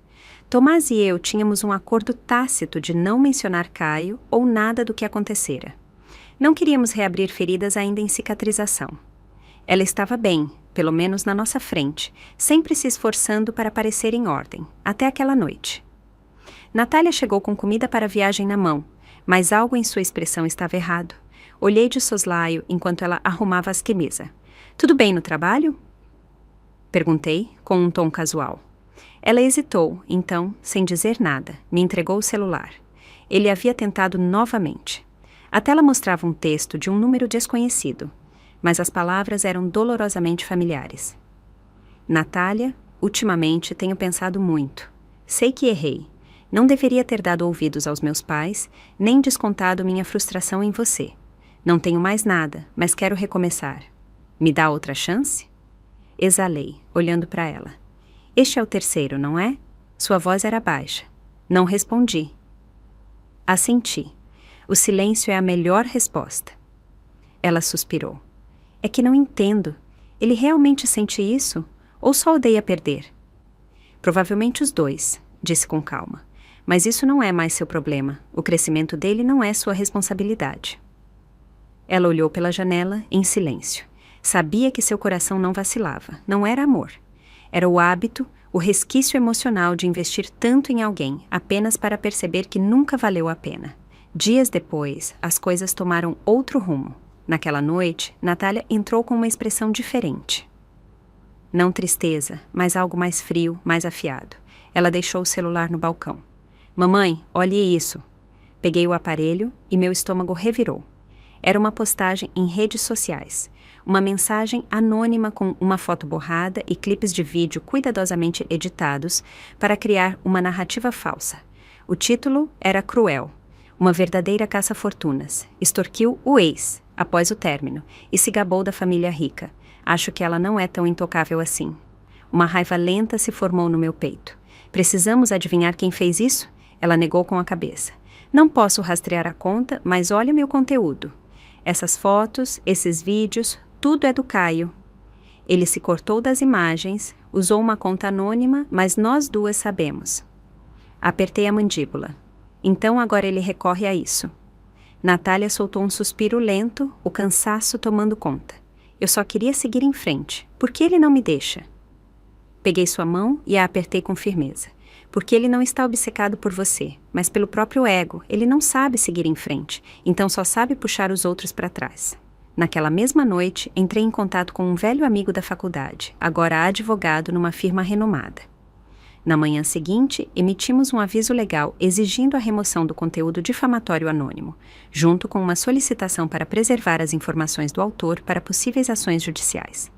Tomás e eu tínhamos um acordo tácito de não mencionar Caio ou nada do que acontecera. Não queríamos reabrir feridas ainda em cicatrização. Ela estava bem, pelo menos na nossa frente, sempre se esforçando para parecer em ordem, até aquela noite. Natália chegou com comida para a viagem na mão, mas algo em sua expressão estava errado. Olhei de soslaio enquanto ela arrumava as camisas. Tudo bem no trabalho? Perguntei, com um tom casual. Ela hesitou, então, sem dizer nada, me entregou o celular. Ele havia tentado novamente. A tela mostrava um texto de um número desconhecido, mas as palavras eram dolorosamente familiares. Natália, ultimamente tenho pensado muito. Sei que errei. Não deveria ter dado ouvidos aos meus pais, nem descontado minha frustração em você. Não tenho mais nada, mas quero recomeçar. Me dá outra chance? Exalei, olhando para ela. Este é o terceiro, não é? Sua voz era baixa. Não respondi. Assenti. O silêncio é a melhor resposta. Ela suspirou. É que não entendo. Ele realmente sente isso? Ou só odeia perder? Provavelmente os dois, disse com calma. Mas isso não é mais seu problema. O crescimento dele não é sua responsabilidade. Ela olhou pela janela, em silêncio. Sabia que seu coração não vacilava. Não era amor. Era o hábito, o resquício emocional de investir tanto em alguém apenas para perceber que nunca valeu a pena. Dias depois, as coisas tomaram outro rumo. Naquela noite, Natália entrou com uma expressão diferente. Não tristeza, mas algo mais frio, mais afiado. Ela deixou o celular no balcão. Mamãe, olhe isso. Peguei o aparelho e meu estômago revirou. Era uma postagem em redes sociais. Uma mensagem anônima com uma foto borrada e clipes de vídeo cuidadosamente editados para criar uma narrativa falsa. O título era cruel. Uma verdadeira caça-fortunas. Extorquiu o ex, após o término, e se gabou da família rica. Acho que ela não é tão intocável assim. Uma raiva lenta se formou no meu peito. Precisamos adivinhar quem fez isso? Ela negou com a cabeça. Não posso rastrear a conta, mas olha meu conteúdo. Essas fotos, esses vídeos, tudo é do Caio. Ele se cortou das imagens, usou uma conta anônima, mas nós duas sabemos. Apertei a mandíbula. Então agora ele recorre a isso. Natália soltou um suspiro lento, o cansaço tomando conta. Eu só queria seguir em frente. Por que ele não me deixa? Peguei sua mão e a apertei com firmeza. Porque ele não está obcecado por você, mas pelo próprio ego. Ele não sabe seguir em frente, então só sabe puxar os outros para trás. Naquela mesma noite, entrei em contato com um velho amigo da faculdade, agora advogado numa firma renomada. Na manhã seguinte, emitimos um aviso legal exigindo a remoção do conteúdo difamatório anônimo, junto com uma solicitação para preservar as informações do autor para possíveis ações judiciais.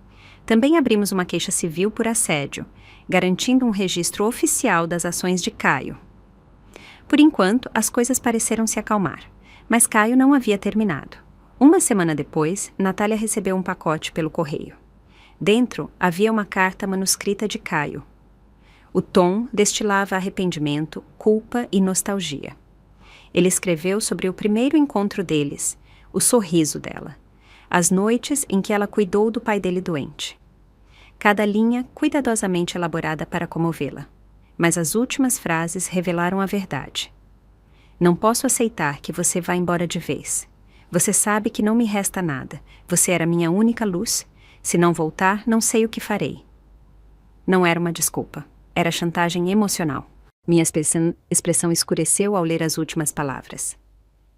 Também abrimos uma queixa civil por assédio, garantindo um registro oficial das ações de Caio. Por enquanto, as coisas pareceram se acalmar, mas Caio não havia terminado. Uma semana depois, Natália recebeu um pacote pelo correio. Dentro havia uma carta manuscrita de Caio. O tom destilava arrependimento, culpa e nostalgia. Ele escreveu sobre o primeiro encontro deles, o sorriso dela, as noites em que ela cuidou do pai dele doente. Cada linha cuidadosamente elaborada para comovê-la. Mas as últimas frases revelaram a verdade. Não posso aceitar que você vá embora de vez. Você sabe que não me resta nada. Você era minha única luz. Se não voltar, não sei o que farei. Não era uma desculpa. Era chantagem emocional. Minha expressão escureceu ao ler as últimas palavras.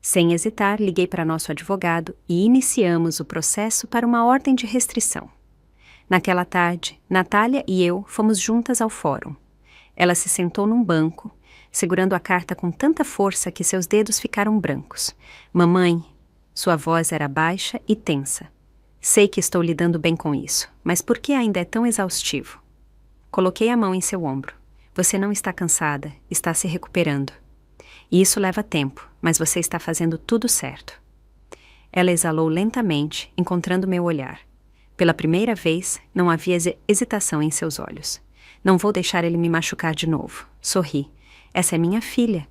Sem hesitar, liguei para nosso advogado e iniciamos o processo para uma ordem de restrição. Naquela tarde, Natália e eu fomos juntas ao fórum. Ela se sentou num banco, segurando a carta com tanta força que seus dedos ficaram brancos. Mamãe, sua voz era baixa e tensa. Sei que estou lidando bem com isso, mas por que ainda é tão exaustivo? Coloquei a mão em seu ombro. Você não está cansada, está se recuperando. E isso leva tempo, mas você está fazendo tudo certo. Ela exalou lentamente, encontrando meu olhar. Pela primeira vez, não havia hesitação em seus olhos. Não vou deixar ele me machucar de novo. Sorri. Essa é minha filha.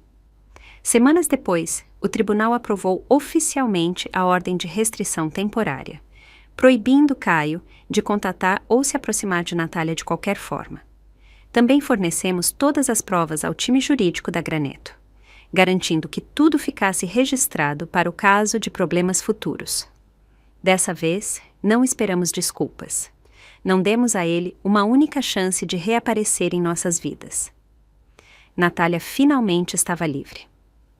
Semanas depois, o tribunal aprovou oficialmente a ordem de restrição temporária, proibindo Caio de contatar ou se aproximar de Natália de qualquer forma. Também fornecemos todas as provas ao time jurídico da Graneto, garantindo que tudo ficasse registrado para o caso de problemas futuros. Dessa vez, não esperamos desculpas. Não demos a ele uma única chance de reaparecer em nossas vidas. Natália finalmente estava livre.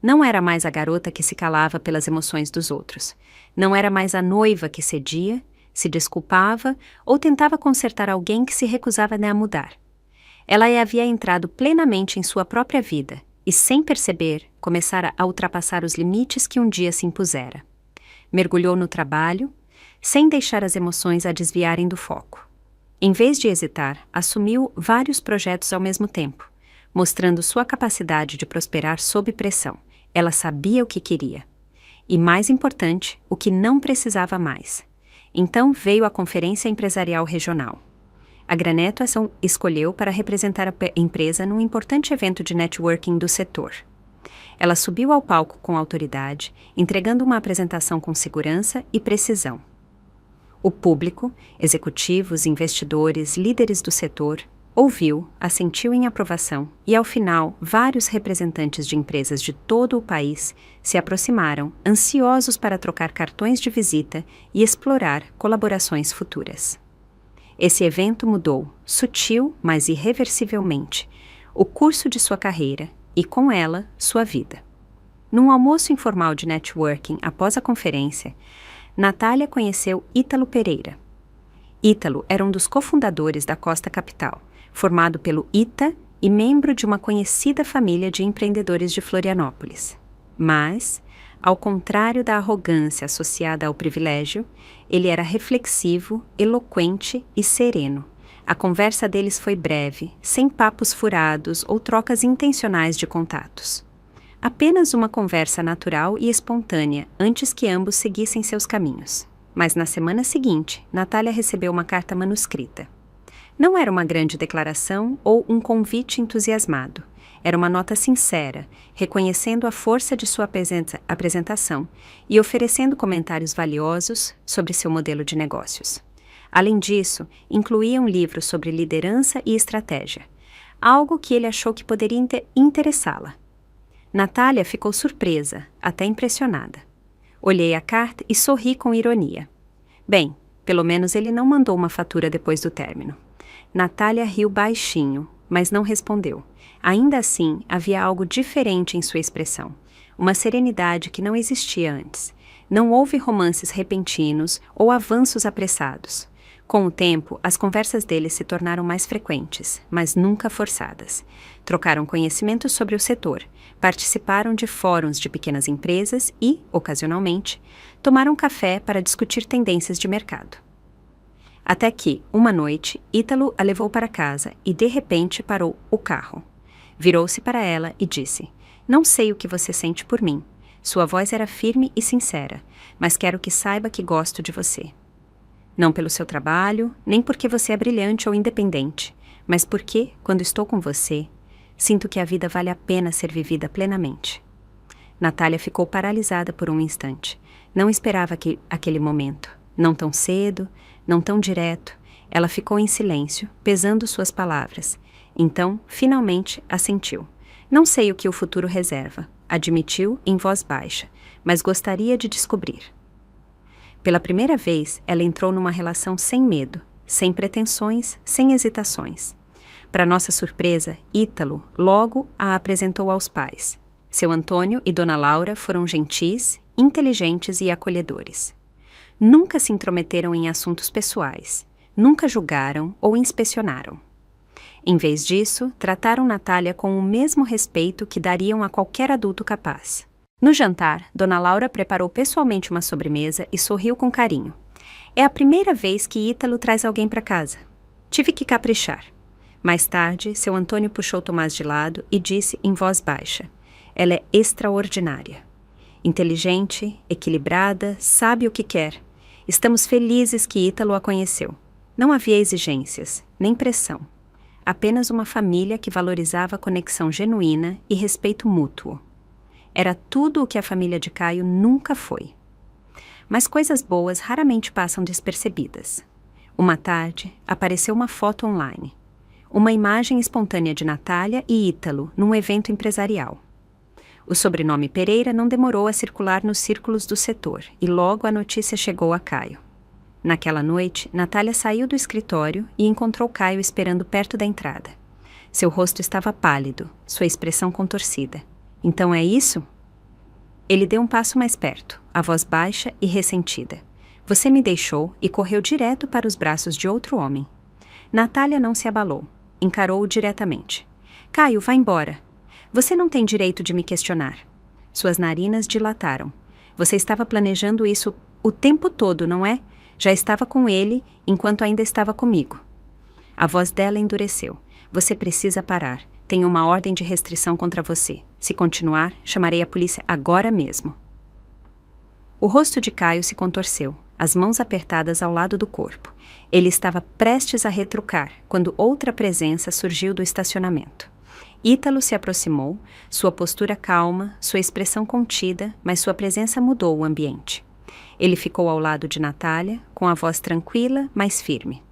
Não era mais a garota que se calava pelas emoções dos outros. Não era mais a noiva que cedia, se desculpava ou tentava consertar alguém que se recusava a mudar. Ela havia entrado plenamente em sua própria vida e, sem perceber, começara a ultrapassar os limites que um dia se impusera. Mergulhou no trabalho, sem deixar as emoções a desviarem do foco. Em vez de hesitar, assumiu vários projetos ao mesmo tempo, mostrando sua capacidade de prosperar sob pressão. Ela sabia o que queria. E, mais importante, o que não precisava mais. Então veio a Conferência Empresarial Regional. A Graneto escolheu para representar a empresa num importante evento de networking do setor. Ela subiu ao palco com autoridade, entregando uma apresentação com segurança e precisão. O público, executivos, investidores, líderes do setor, ouviu, assentiu em aprovação e, ao final, vários representantes de empresas de todo o país se aproximaram, ansiosos para trocar cartões de visita e explorar colaborações futuras. Esse evento mudou, sutil, mas irreversivelmente, o curso de sua carreira e, com ela, sua vida. Num almoço informal de networking após a conferência, Natália conheceu Ítalo Pereira. Ítalo era um dos cofundadores da Costa Capital, formado pelo ITA e membro de uma conhecida família de empreendedores de Florianópolis. Mas, ao contrário da arrogância associada ao privilégio, ele era reflexivo, eloquente e sereno. A conversa deles foi breve, sem papos furados ou trocas intencionais de contatos. Apenas uma conversa natural e espontânea antes que ambos seguissem seus caminhos. Mas na semana seguinte, Natália recebeu uma carta manuscrita. Não era uma grande declaração ou um convite entusiasmado. Era uma nota sincera, reconhecendo a força de sua apresentação e oferecendo comentários valiosos sobre seu modelo de negócios. Além disso, incluía um livro sobre liderança e estratégia, algo que ele achou que poderia interessá-la. Natália ficou surpresa, até impressionada. Olhei a carta e sorri com ironia. Bem, pelo menos ele não mandou uma fatura depois do término. Natália riu baixinho, mas não respondeu. Ainda assim, havia algo diferente em sua expressão. Uma serenidade que não existia antes. Não houve romances repentinos ou avanços apressados. Com o tempo, as conversas deles se tornaram mais frequentes, mas nunca forçadas. Trocaram conhecimentos sobre o setor, participaram de fóruns de pequenas empresas e, ocasionalmente, tomaram café para discutir tendências de mercado. Até que, uma noite, Ítalo a levou para casa e, de repente, parou o carro. Virou-se para ela e disse: "Não sei o que você sente por mim. Sua voz era firme e sincera, mas quero que saiba que gosto de você. Não pelo seu trabalho, nem porque você é brilhante ou independente, mas porque, quando estou com você, sinto que a vida vale a pena ser vivida plenamente." Natália ficou paralisada por um instante. Não esperava aquele momento. Não tão cedo, não tão direto. Ela ficou em silêncio, pesando suas palavras. Então, finalmente, assentiu. "Não sei o que o futuro reserva", admitiu em voz baixa, "mas gostaria de descobrir." Pela primeira vez, ela entrou numa relação sem medo, sem pretensões, sem hesitações. Para nossa surpresa, Ítalo logo a apresentou aos pais. Seu Antônio e Dona Laura foram gentis, inteligentes e acolhedores. Nunca se intrometeram em assuntos pessoais, nunca julgaram ou inspecionaram. Em vez disso, trataram Natália com o mesmo respeito que dariam a qualquer adulto capaz. No jantar, Dona Laura preparou pessoalmente uma sobremesa e sorriu com carinho. "É a primeira vez que Ítalo traz alguém para casa. Tive que caprichar." Mais tarde, seu Antônio puxou Tomás de lado e disse em voz baixa: "Ela é extraordinária. Inteligente, equilibrada, sabe o que quer. Estamos felizes que Ítalo a conheceu. Não havia exigências, nem pressão. Apenas uma família que valorizava a conexão genuína e respeito mútuo. Era tudo o que a família de Caio nunca foi." Mas coisas boas raramente passam despercebidas. Uma tarde, apareceu uma foto online. Uma imagem espontânea de Natália e Ítalo num evento empresarial. O sobrenome Pereira não demorou a circular nos círculos do setor e logo a notícia chegou a Caio. Naquela noite, Natália saiu do escritório e encontrou Caio esperando perto da entrada. Seu rosto estava pálido, sua expressão contorcida. "Então é isso?" Ele deu um passo mais perto, a voz baixa e ressentida. "Você me deixou e correu direto para os braços de outro homem." Natália não se abalou. Encarou-o diretamente. "Caio, vá embora. Você não tem direito de me questionar." Suas narinas dilataram. "Você estava planejando isso o tempo todo, não é? Já estava com ele enquanto ainda estava comigo." A voz dela endureceu. "Você precisa parar. Tenho uma ordem de restrição contra você. Se continuar, chamarei a polícia agora mesmo." O rosto de Caio se contorceu, as mãos apertadas ao lado do corpo. Ele estava prestes a retrucar quando outra presença surgiu do estacionamento. Ítalo se aproximou, sua postura calma, sua expressão contida, mas sua presença mudou o ambiente. Ele ficou ao lado de Natália, com a voz tranquila, mas firme.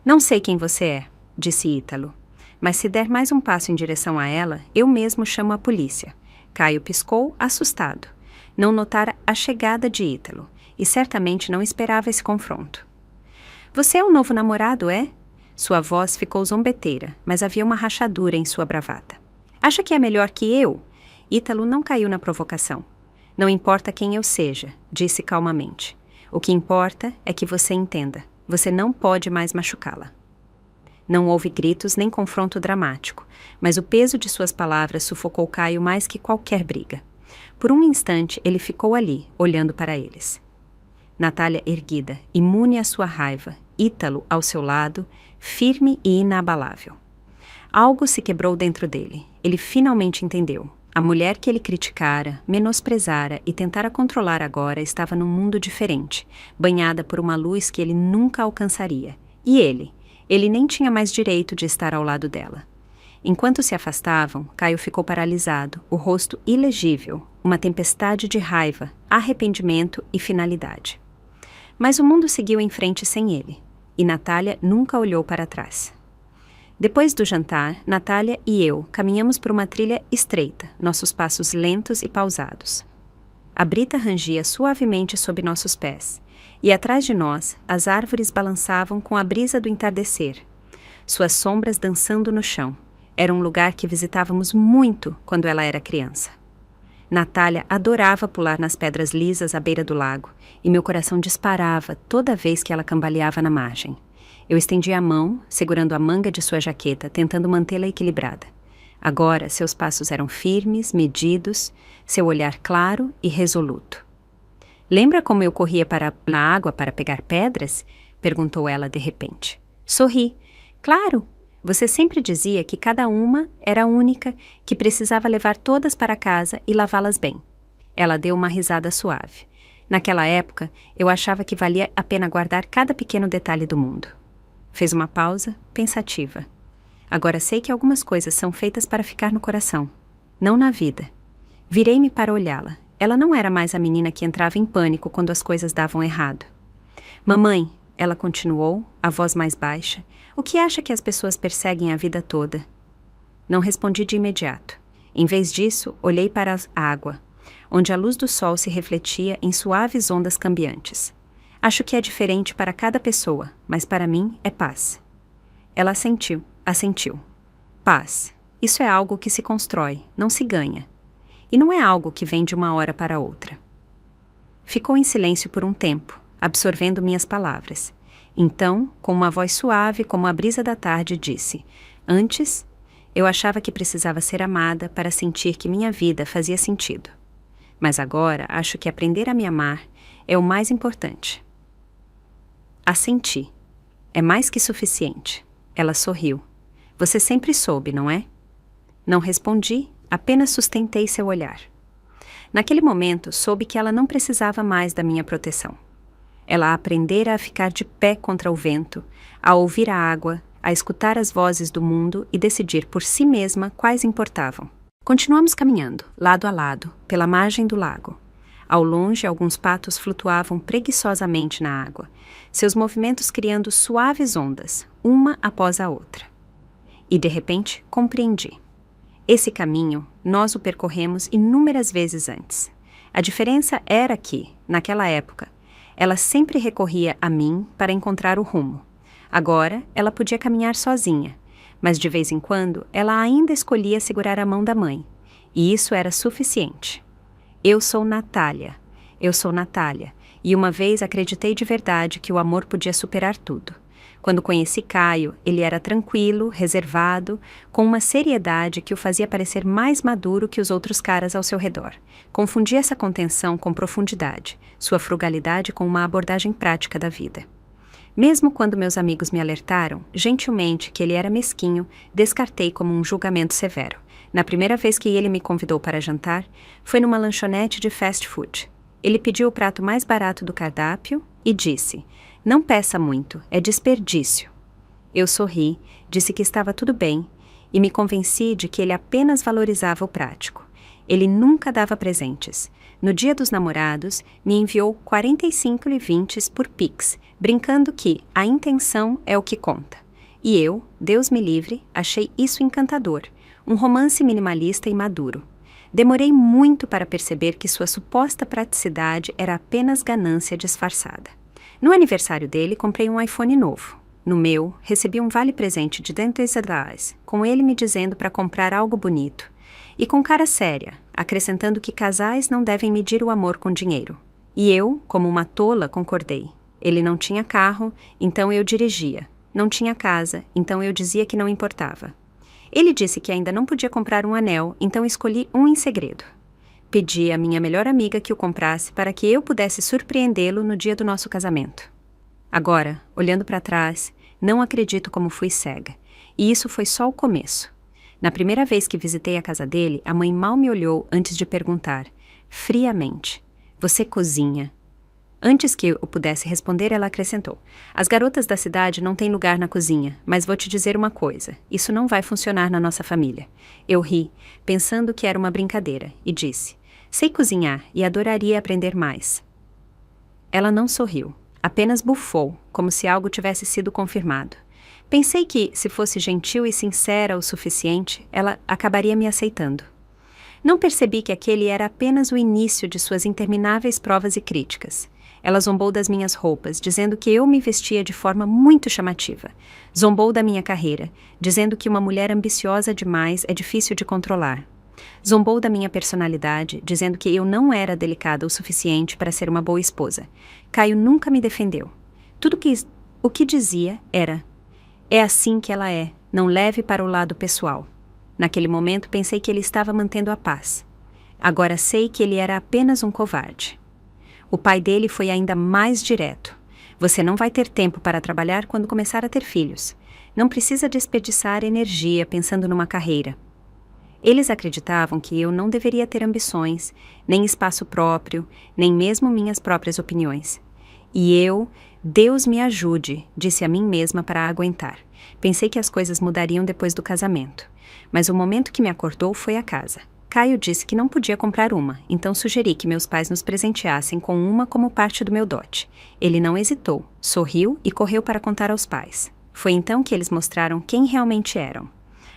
"Não sei quem você é", disse Ítalo, "mas se der mais um passo em direção a ela, eu mesmo chamo a polícia." Caio piscou, assustado. Não notara a chegada de Ítalo, e certamente não esperava esse confronto. "Você é o novo namorado, é?" Sua voz ficou zombeteira, mas havia uma rachadura em sua bravata. "Acha que é melhor que eu?" Ítalo não caiu na provocação. Não importa quem eu seja, disse calmamente. O que importa é que você entenda. Você não pode mais machucá-la. Não houve gritos nem confronto dramático, mas o peso de suas palavras sufocou Caio mais que qualquer briga. Por um instante, ele ficou ali, olhando para eles. Natália erguida, imune à sua raiva, Ítalo ao seu lado, firme e inabalável. Algo se quebrou dentro dele. Ele finalmente entendeu. A mulher que ele criticara, menosprezara e tentara controlar agora estava num mundo diferente, banhada por uma luz que ele nunca alcançaria. E ele nem tinha mais direito de estar ao lado dela. Enquanto se afastavam, Caio ficou paralisado, o rosto ilegível, uma tempestade de raiva, arrependimento e finalidade. Mas o mundo seguiu em frente sem ele, e Natália nunca olhou para trás. Depois do jantar, Natália e eu caminhamos por uma trilha estreita, nossos passos lentos e pausados. A brita rangia suavemente sob nossos pés, e atrás de nós, as árvores balançavam com a brisa do entardecer, suas sombras dançando no chão. Era um lugar que visitávamos muito quando ela era criança. Natália adorava pular nas pedras lisas à beira do lago, e meu coração disparava toda vez que ela cambaleava na margem. Eu estendi a mão, segurando a manga de sua jaqueta, tentando mantê-la equilibrada. Agora, seus passos eram firmes, medidos, seu olhar claro e resoluto. Lembra como eu corria na água para pegar pedras? Perguntou ela de repente. Sorri. Claro! Você sempre dizia que cada uma era única, que precisava levar todas para casa e lavá-las bem. Ela deu uma risada suave. Naquela época, eu achava que valia a pena guardar cada pequeno detalhe do mundo. Fez uma pausa, pensativa. Agora sei que algumas coisas são feitas para ficar no coração, não na vida. Virei-me para olhá-la. Ela não era mais a menina que entrava em pânico quando as coisas davam errado. Mamãe, ela continuou, a voz mais baixa, o que acha que as pessoas perseguem a vida toda? Não respondi de imediato. Em vez disso, olhei para a água, onde a luz do sol se refletia em suaves ondas cambiantes. Acho que é diferente para cada pessoa, mas para mim é paz. Ela assentiu. Paz. Isso é algo que se constrói, não se ganha. E não é algo que vem de uma hora para outra. Ficou em silêncio por um tempo, absorvendo minhas palavras. Então, com uma voz suave como a brisa da tarde, disse: Antes, eu achava que precisava ser amada para sentir que minha vida fazia sentido. Mas agora acho que aprender a me amar é o mais importante. Assenti. É mais que suficiente. Ela sorriu. Você sempre soube, não é? Não respondi, apenas sustentei seu olhar. Naquele momento, soube que ela não precisava mais da minha proteção. Ela aprendera a ficar de pé contra o vento, a ouvir a água, a escutar as vozes do mundo e decidir por si mesma quais importavam. Continuamos caminhando, lado a lado, pela margem do lago. Ao longe, alguns patos flutuavam preguiçosamente na água, seus movimentos criando suaves ondas, uma após a outra. E, de repente, compreendi. Esse caminho, nós o percorremos inúmeras vezes antes. A diferença era que, naquela época, ela sempre recorria a mim para encontrar o rumo. Agora, ela podia caminhar sozinha, mas de vez em quando, ela ainda escolhia segurar a mão da mãe, e isso era suficiente. Eu sou Natália, e uma vez acreditei de verdade que o amor podia superar tudo. Quando conheci Caio, ele era tranquilo, reservado, com uma seriedade que o fazia parecer mais maduro que os outros caras ao seu redor. Confundia essa contenção com profundidade, sua frugalidade com uma abordagem prática da vida. Mesmo quando meus amigos me alertaram, gentilmente, que ele era mesquinho, descartei como um julgamento severo. Na primeira vez que ele me convidou para jantar, foi numa lanchonete de fast food. Ele pediu o prato mais barato do cardápio e disse: Não peça muito, é desperdício. Eu sorri, disse que estava tudo bem e me convenci de que ele apenas valorizava o prático. Ele nunca dava presentes. No dia dos namorados, me enviou 45 levintes por Pix, brincando que a intenção é o que conta. E eu, Deus me livre, achei isso encantador. Um romance minimalista e maduro. Demorei muito para perceber que sua suposta praticidade era apenas ganância disfarçada. No aniversário dele, comprei um iPhone novo. No meu, recebi um vale-presente de $10, com ele me dizendo para comprar algo bonito. E com cara séria, acrescentando que casais não devem medir o amor com dinheiro. E eu, como uma tola, concordei. Ele não tinha carro, então eu dirigia. Não tinha casa, então eu dizia que não importava. Ele disse que ainda não podia comprar um anel, então escolhi um em segredo. Pedi à minha melhor amiga que o comprasse para que eu pudesse surpreendê-lo no dia do nosso casamento. Agora, olhando para trás, não acredito como fui cega. E isso foi só o começo. Na primeira vez que visitei a casa dele, a mãe mal me olhou antes de perguntar, friamente, "Você cozinha?" Antes que eu pudesse responder, ela acrescentou, "As garotas da cidade não têm lugar na cozinha, mas vou te dizer uma coisa, isso não vai funcionar na nossa família." Eu ri, pensando que era uma brincadeira, e disse, "Sei cozinhar e adoraria aprender mais." Ela não sorriu, apenas bufou, como se algo tivesse sido confirmado. Pensei que, se fosse gentil e sincera o suficiente, ela acabaria me aceitando. Não percebi que aquele era apenas o início de suas intermináveis provas e críticas. Ela zombou das minhas roupas, dizendo que eu me vestia de forma muito chamativa. Zombou da minha carreira, dizendo que uma mulher ambiciosa demais é difícil de controlar. Zombou da minha personalidade, dizendo que eu não era delicada o suficiente para ser uma boa esposa. Caio nunca me defendeu. O que dizia era, "É assim que ela é, não leve para o lado pessoal." Naquele momento pensei que ele estava mantendo a paz. Agora sei que ele era apenas um covarde. O pai dele foi ainda mais direto. "Você não vai ter tempo para trabalhar quando começar a ter filhos. Não precisa desperdiçar energia pensando numa carreira." Eles acreditavam que eu não deveria ter ambições, nem espaço próprio, nem mesmo minhas próprias opiniões. E eu, Deus me ajude, disse a mim mesma para aguentar. Pensei que as coisas mudariam depois do casamento. Mas o momento que me acordou foi a casa. Caio disse que não podia comprar uma, então sugeri que meus pais nos presenteassem com uma como parte do meu dote. Ele não hesitou, sorriu e correu para contar aos pais. Foi então que eles mostraram quem realmente eram.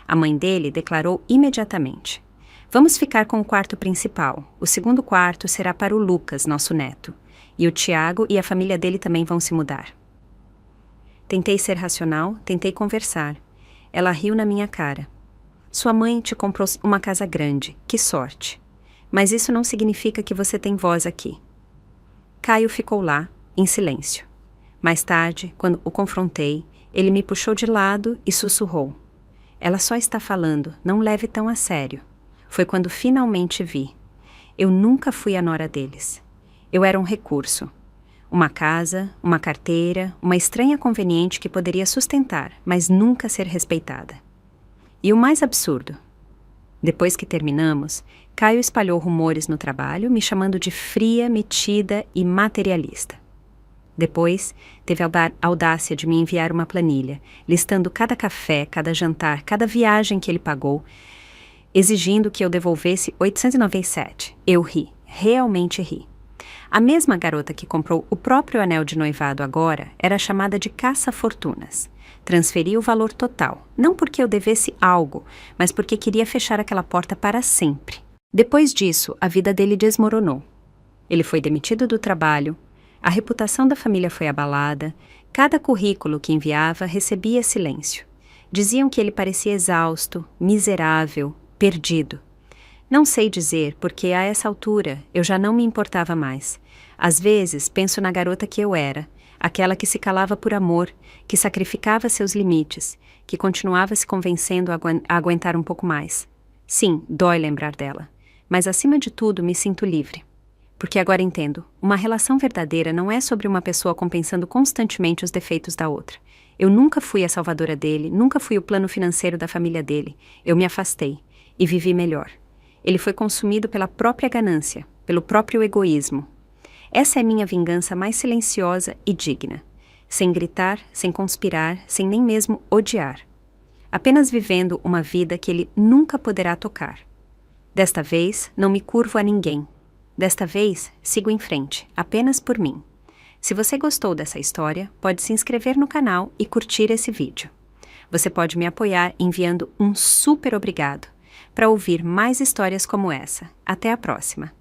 A mãe dele declarou imediatamente, "Vamos ficar com o quarto principal. O segundo quarto será para o Lucas, nosso neto. E o Tiago e a família dele também vão se mudar." Tentei ser racional, tentei conversar. Ela riu na minha cara. "Sua mãe te comprou uma casa grande, que sorte. Mas isso não significa que você tem voz aqui." Caio ficou lá, em silêncio. Mais tarde, quando o confrontei, ele me puxou de lado e sussurrou, "Ela só está falando, não leve tão a sério." Foi quando finalmente vi. Eu nunca fui a nora deles. Eu era um recurso. Uma casa, uma carteira, uma estranha conveniente que poderia sustentar, mas nunca ser respeitada. E o mais absurdo. Depois que terminamos, Caio espalhou rumores no trabalho, me chamando de fria, metida e materialista. Depois, teve a audácia de me enviar uma planilha, listando cada café, cada jantar, cada viagem que ele pagou, exigindo que eu devolvesse 897. Eu ri, realmente ri. A mesma garota que comprou o próprio anel de noivado agora era chamada de caça-fortunas. Transferi o valor total, não porque eu devesse algo, mas porque queria fechar aquela porta para sempre. Depois disso, a vida dele desmoronou. Ele foi demitido do trabalho, a reputação da família foi abalada, cada currículo que enviava recebia silêncio. Diziam que ele parecia exausto, miserável, perdido. Não sei dizer, porque a essa altura eu já não me importava mais. Às vezes penso na garota que eu era, aquela que se calava por amor, que sacrificava seus limites, que continuava se convencendo a aguentar um pouco mais. Sim, dói lembrar dela, mas acima de tudo me sinto livre. Porque agora entendo, uma relação verdadeira não é sobre uma pessoa compensando constantemente os defeitos da outra. Eu nunca fui a salvadora dele, nunca fui o plano financeiro da família dele. Eu me afastei e vivi melhor. Ele foi consumido pela própria ganância, pelo próprio egoísmo. Essa é minha vingança mais silenciosa e digna. Sem gritar, sem conspirar, sem nem mesmo odiar. Apenas vivendo uma vida que ele nunca poderá tocar. Desta vez, não me curvo a ninguém. Desta vez, sigo em frente, apenas por mim. Se você gostou dessa história, pode se inscrever no canal e curtir esse vídeo. Você pode me apoiar enviando um super obrigado para ouvir mais histórias como essa. Até a próxima!